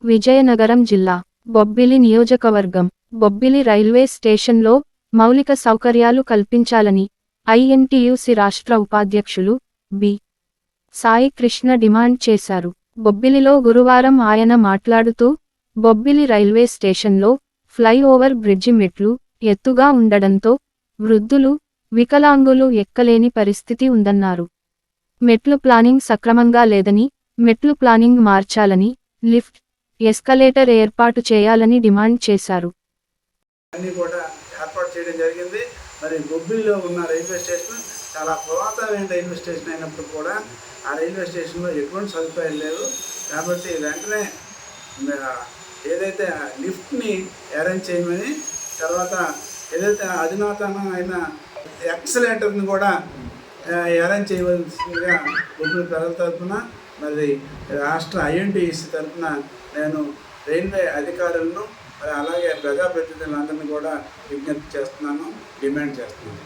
విజయనగరం జిల్లా బొబ్బిలి నియోజకవర్గం బొబ్బిలి రైల్వే స్టేషన్లో మౌలిక సౌకర్యాలు కల్పించాలని ఐఎన్టీయూసీ రాష్ట్ర ఉపాధ్యక్షులు బి. సాయి కృష్ణ డిమాండ్ చేశారు. బొబ్బిలిలో గురువారం ఆయన మాట్లాడుతూ, బొబ్బిలి రైల్వే స్టేషన్లో ఫ్లైఓవర్ బ్రిడ్జి మెట్లు ఎత్తుగా ఉండడంతో వృద్ధులు, వికలాంగులు ఎక్కలేని పరిస్థితి ఉందన్నారు. మెట్లు ప్లానింగ్ సక్రమంగా లేదని, మెట్లు ప్లానింగ్ మార్చాలని, లిఫ్ట్, ఎస్కలేటర్ ఏర్పాటు చేయాలని డిమాండ్ చేశారు. అన్నీ కూడా ఏర్పాటు చేయడం జరిగింది. మరి బొబ్బిలిలో ఉన్న రైల్వే స్టేషన్ చాలా పురాతనమైన రైల్వే స్టేషన్ అయినప్పుడు కూడా ఆ రైల్వే స్టేషన్లో ఎటువంటి సదుపాయాలు లేవు. కాబట్టి వెంటనే ఏదైతే లిఫ్ట్ని అరేంజ్ చేయమని, తర్వాత ఏదైతే అధునాతనమైన ఎక్సలేటర్ని కూడా అరేంజ్ చేయవలసిందిగా బొబ్బిలి ప్రజల తరఫున, మరి రాష్ట్ర ఐఎన్టీయూసీ తరఫున నేను రైల్వే అధికారులను అలాగే ప్రజాప్రతినిధులందరినీ కూడా విజ్ఞప్తి చేస్తున్నాను, డిమాండ్ చేస్తున్నాను.